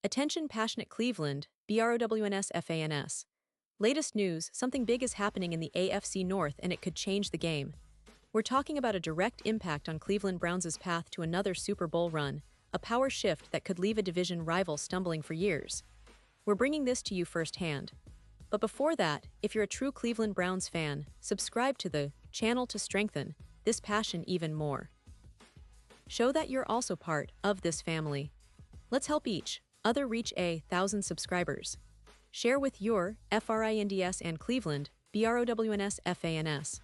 Attention passionate Cleveland, BROWNS FANS. Latest news, something big is happening in the AFC North and it could change the game. We're talking about a direct impact on Cleveland Browns' path to another Super Bowl run, a power shift that could leave a division rival stumbling for years. We're bringing this to you firsthand. But before that, if you're a true Cleveland Browns fan, subscribe to the channel to strengthen this passion even more. Show that you're also part of this family. Let's help each other reach 1,000 subscribers. Share with your FRINDS and Cleveland, BROWNS FANS.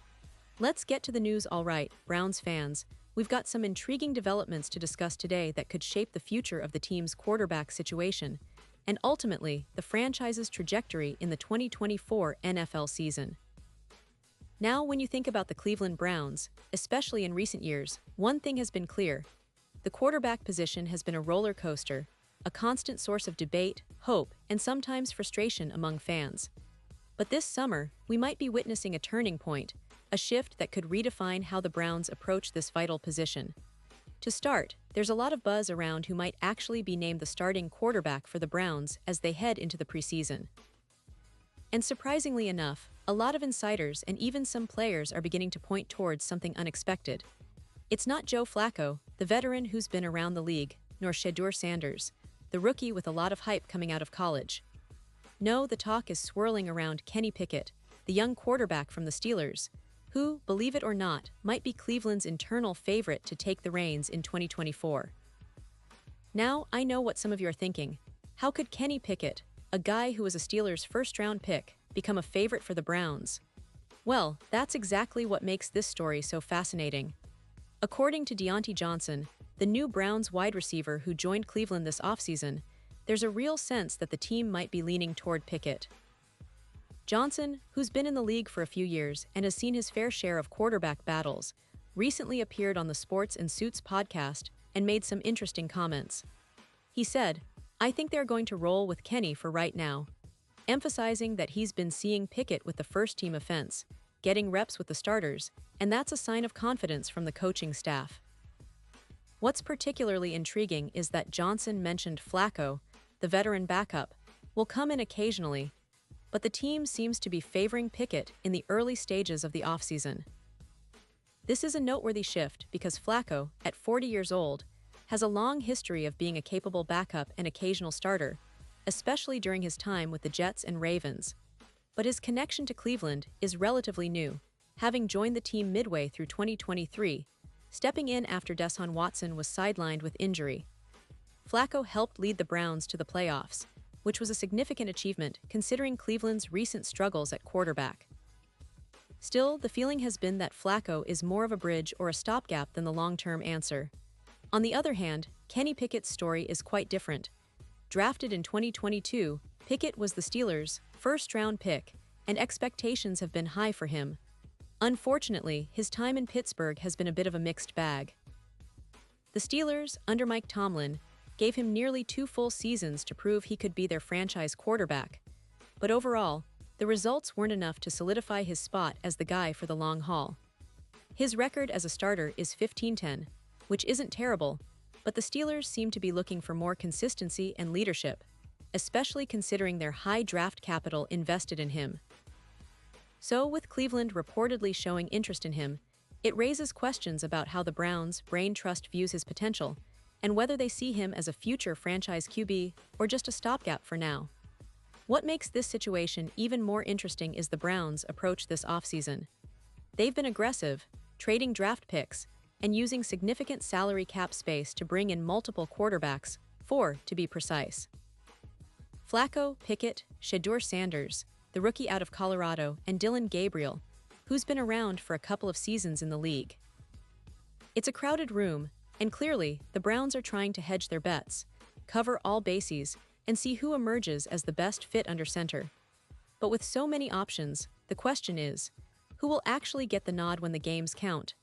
Let's get to the news. All right, Browns fans, we've got some intriguing developments to discuss today that could shape the future of the team's quarterback situation and ultimately the franchise's trajectory in the 2024 NFL season. Now, when you think about the Cleveland Browns, especially in recent years, one thing has been clear. The quarterback position has been a roller coaster, a constant source of debate, hope, and sometimes frustration among fans. But this summer, we might be witnessing a turning point, a shift that could redefine how the Browns approach this vital position. To start, there's a lot of buzz around who might actually be named the starting quarterback for the Browns as they head into the preseason. And surprisingly enough, a lot of insiders and even some players are beginning to point towards something unexpected. It's not Joe Flacco, the veteran who's been around the league, nor Shedeur Sanders, the rookie with a lot of hype coming out of college. No, the talk is swirling around Kenny Pickett, the young quarterback from the Steelers, who, believe it or not, might be Cleveland's internal favorite to take the reins in 2024. Now, I know what some of you are thinking. How could Kenny Pickett, a guy who was a Steelers' first-round pick, become a favorite for the Browns? Well, that's exactly what makes this story so fascinating. According to Deontay Johnson, the new Browns wide receiver who joined Cleveland this offseason, there's a real sense that the team might be leaning toward Pickett. Johnson, who's been in the league for a few years and has seen his fair share of quarterback battles, recently appeared on the Sports and Suits podcast and made some interesting comments. He said, "I think they're going to roll with Kenny for right now," emphasizing that he's been seeing Pickett with the first-team offense, getting reps with the starters, and that's a sign of confidence from the coaching staff. What's particularly intriguing is that Johnson mentioned Flacco, the veteran backup, will come in occasionally, but the team seems to be favoring Pickett in the early stages of the offseason. This is a noteworthy shift because Flacco, at 40 years old, has a long history of being a capable backup and occasional starter, especially during his time with the Jets and Ravens. But his connection to Cleveland is relatively new, having joined the team midway through 2023, stepping in after Deshaun Watson was sidelined with injury. Flacco helped lead the Browns to the playoffs, which was a significant achievement considering Cleveland's recent struggles at quarterback. Still, the feeling has been that Flacco is more of a bridge or a stopgap than the long-term answer. On the other hand, Kenny Pickett's story is quite different. Drafted in 2022, Pickett was the Steelers' first-round pick, and expectations have been high for him. Unfortunately, his time in Pittsburgh has been a bit of a mixed bag. The Steelers, under Mike Tomlin, gave him nearly 2 full seasons to prove he could be their franchise quarterback. But overall, the results weren't enough to solidify his spot as the guy for the long haul. His record as a starter is 15-10, which isn't terrible, but the Steelers seem to be looking for more consistency and leadership, especially considering their high draft capital invested in him. So, with Cleveland reportedly showing interest in him, it raises questions about how the Browns' brain trust views his potential and whether they see him as a future franchise QB or just a stopgap for now. What makes this situation even more interesting is the Browns' approach this offseason. They've been aggressive, trading draft picks, and using significant salary cap space to bring in multiple quarterbacks, 4 to be precise. Flacco, Pickett, Shedeur Sanders, the rookie out of Colorado, and Dillon Gabriel, who's been around for a couple of seasons in the league. It's a crowded room, and clearly, the Browns are trying to hedge their bets, cover all bases, and see who emerges as the best fit under center. But with so many options, the question is, who will actually get the nod when the games count?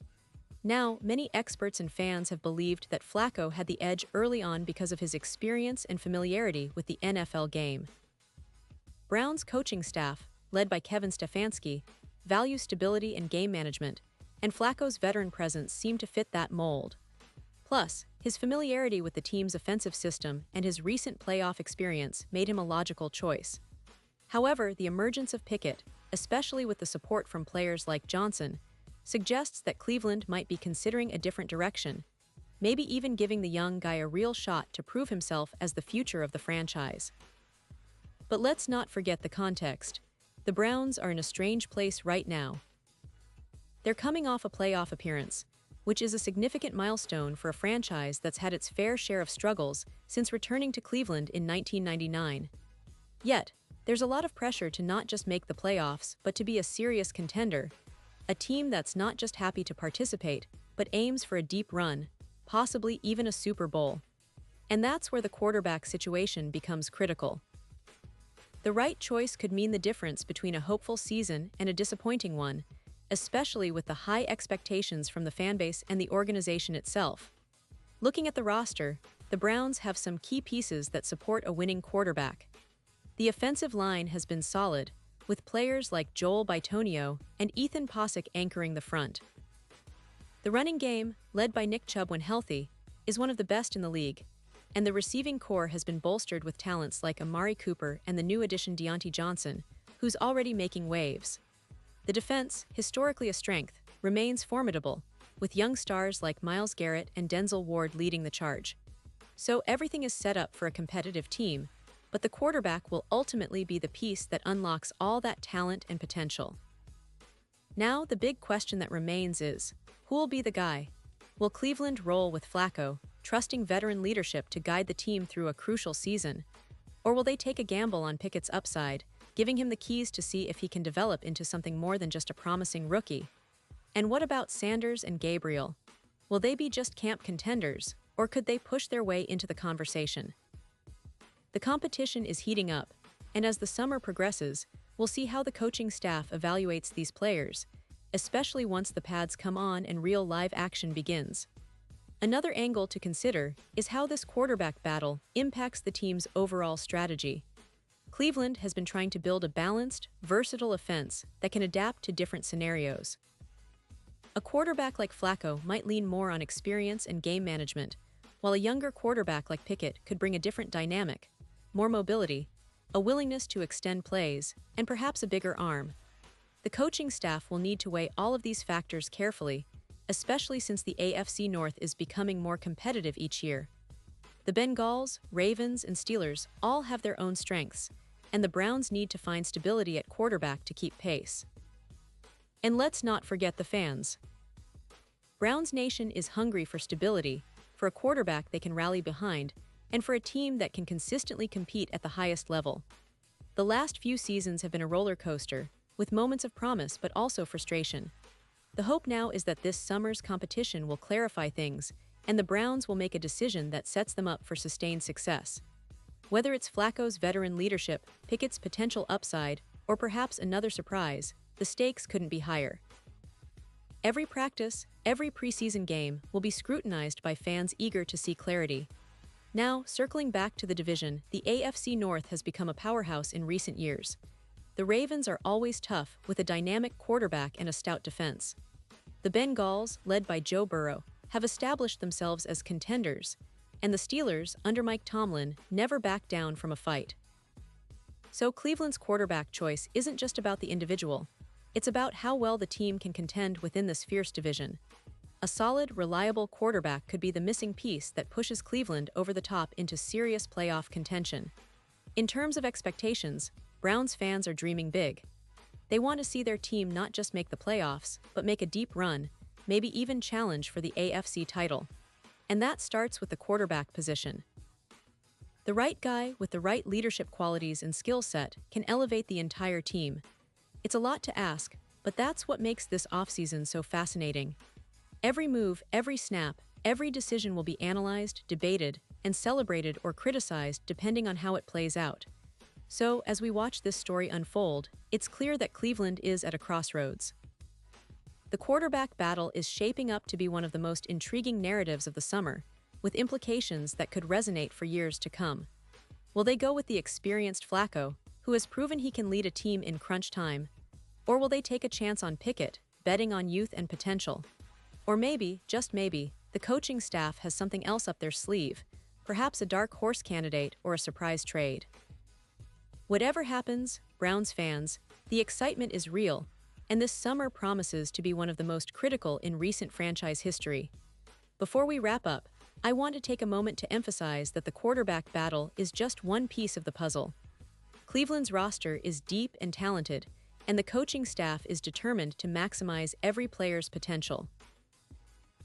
Now, many experts and fans have believed that Flacco had the edge early on because of his experience and familiarity with the NFL game. Browns' coaching staff, led by Kevin Stefanski, values stability and game management, and Flacco's veteran presence seemed to fit that mold. Plus, His familiarity with the team's offensive system and his recent playoff experience made him a logical choice. However, the emergence of Pickett, especially with the support from players like Johnson, suggests that Cleveland might be considering a different direction, maybe even giving the young guy a real shot to prove himself as the future of the franchise. But let's not forget the context. The Browns are in a strange place right now. They're coming off a playoff appearance, which is a significant milestone for a franchise that's had its fair share of struggles since returning to Cleveland in 1999. Yet, there's a lot of pressure to not just make the playoffs, but to be a serious contender, a team that's not just happy to participate, but aims for a deep run, possibly even a Super Bowl. And that's where the quarterback situation becomes critical. The right choice could mean the difference between a hopeful season and a disappointing one, especially with the high expectations from the fanbase and the organization itself. Looking at the roster, the Browns have some key pieces that support a winning quarterback. The offensive line has been solid, with players like Joel Bitonio and Ethan Pocic anchoring the front. The running game, led by Nick Chubb when healthy, is one of the best in the league, and the receiving core has been bolstered with talents like Amari Cooper and the new addition Deontay Johnson, who's already making waves. The defense, historically a strength, remains formidable, with young stars like Myles Garrett and Denzel Ward leading the charge. So everything is set up for a competitive team, but the quarterback will ultimately be the piece that unlocks all that talent and potential. Now, the big question that remains is, who will be the guy? Will Cleveland roll with Flacco, trusting veteran leadership to guide the team through a crucial season? Or will they take a gamble on Pickett's upside, giving him the keys to see if he can develop into something more than just a promising rookie? And what about Sanders and Gabriel? Will they be just camp contenders, or could they push their way into the conversation? The competition is heating up, and as the summer progresses, we'll see how the coaching staff evaluates these players, especially once the pads come on and real live action begins. Another angle to consider is how this quarterback battle impacts the team's overall strategy. Cleveland has been trying to build a balanced, versatile offense that can adapt to different scenarios. A quarterback like Flacco might lean more on experience and game management, while a younger quarterback like Pickett could bring a different dynamic, more mobility, a willingness to extend plays, and perhaps a bigger arm. The coaching staff will need to weigh all of these factors carefully, especially since the AFC North is becoming more competitive each year. The Bengals, Ravens, and Steelers all have their own strengths, and the Browns need to find stability at quarterback to keep pace. And let's not forget the fans. Browns Nation is hungry for stability, for a quarterback they can rally behind, and for a team that can consistently compete at the highest level. The last few seasons have been a roller coaster, with moments of promise but also frustration. The hope now is that this summer's competition will clarify things, and the Browns will make a decision that sets them up for sustained success. Whether it's Flacco's veteran leadership, Pickett's potential upside, or perhaps another surprise, the stakes couldn't be higher. Every practice, every preseason game will be scrutinized by fans eager to see clarity. Now, circling back to the division, the AFC North has become a powerhouse in recent years. The Ravens are always tough, with a dynamic quarterback and a stout defense. The Bengals, led by Joe Burrow, have established themselves as contenders, and the Steelers, under Mike Tomlin, never back down from a fight. So Cleveland's quarterback choice isn't just about the individual, it's about how well the team can contend within this fierce division. A solid, reliable quarterback could be the missing piece that pushes Cleveland over the top into serious playoff contention. In terms of expectations, Browns fans are dreaming big. They want to see their team not just make the playoffs, but make a deep run, maybe even challenge for the AFC title. And that starts with the quarterback position. The right guy with the right leadership qualities and skill set can elevate the entire team. It's a lot to ask, but that's what makes this offseason so fascinating. Every move, every snap, every decision will be analyzed, debated, and celebrated or criticized depending on how it plays out. So, as we watch this story unfold, it's clear that Cleveland is at a crossroads. The quarterback battle is shaping up to be one of the most intriguing narratives of the summer, with implications that could resonate for years to come. Will they go with the experienced Flacco, who has proven he can lead a team in crunch time? Or will they take a chance on Pickett, betting on youth and potential? Or maybe, just maybe, the coaching staff has something else up their sleeve, perhaps a dark horse candidate or a surprise trade. Whatever happens, Browns fans, the excitement is real, and this summer promises to be one of the most critical in recent franchise history. Before we wrap up, I want to take a moment to emphasize that the quarterback battle is just one piece of the puzzle. Cleveland's roster is deep and talented, and the coaching staff is determined to maximize every player's potential.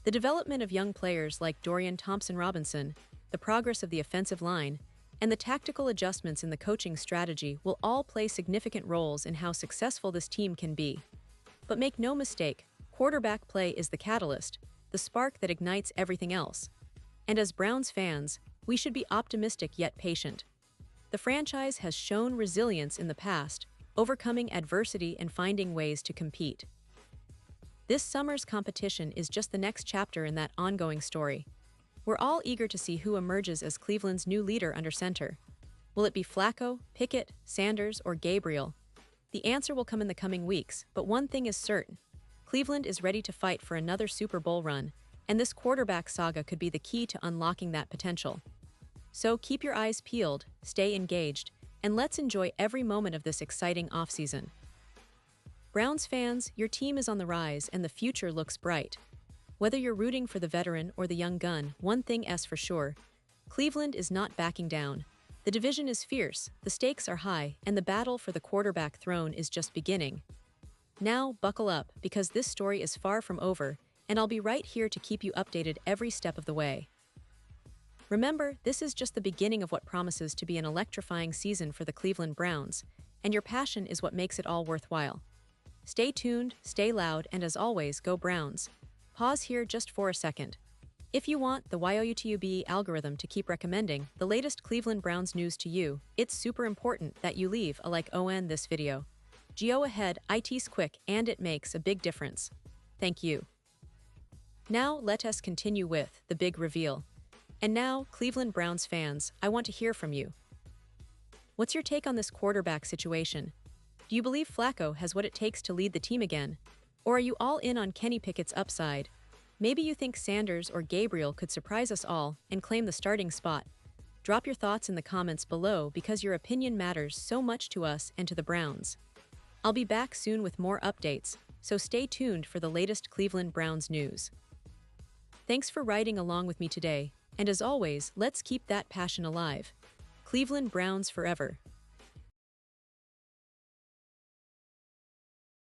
The development of young players like Dorian Thompson-Robinson, the progress of the offensive line, and the tactical adjustments in the coaching strategy will all play significant roles in how successful this team can be. But make no mistake, quarterback play is the catalyst, the spark that ignites everything else. And as Browns fans, we should be optimistic yet patient. The franchise has shown resilience in the past, overcoming adversity and finding ways to compete. This summer's competition is just the next chapter in that ongoing story. We're all eager to see who emerges as Cleveland's new leader under center. Will it be Flacco, Pickett, Sanders, or Gabriel? The answer will come in the coming weeks, but one thing is certain. Cleveland is ready to fight for another Super Bowl run, and this quarterback saga could be the key to unlocking that potential. So keep your eyes peeled, stay engaged, and let's enjoy every moment of this exciting offseason. Browns fans, your team is on the rise and the future looks bright. Whether you're rooting for the veteran or the young gun, one thing is for sure. Cleveland is not backing down. The division is fierce, the stakes are high, and the battle for the quarterback throne is just beginning. Now, buckle up, because this story is far from over, and I'll be right here to keep you updated every step of the way. Remember, this is just the beginning of what promises to be an electrifying season for the Cleveland Browns, and your passion is what makes it all worthwhile. Stay tuned, stay loud, and as always, go Browns. Pause here just for a second. If you want the YOUTUBE algorithm to keep recommending the latest Cleveland Browns news to you, it's super important that you leave a like on this video. Go ahead, it's quick and it makes a big difference. Thank you. Now let us continue with the big reveal. And now, Cleveland Browns fans, I want to hear from you. What's your take on this quarterback situation? Do you believe Flacco has what it takes to lead the team again? Or are you all in on Kenny Pickett's upside? Maybe you think Sanders or Gabriel could surprise us all and claim the starting spot. Drop your thoughts in the comments below because your opinion matters so much to us and to the Browns. I'll be back soon with more updates, so stay tuned for the latest Cleveland Browns news. Thanks for riding along with me today, and as always, let's keep that passion alive. Cleveland Browns forever.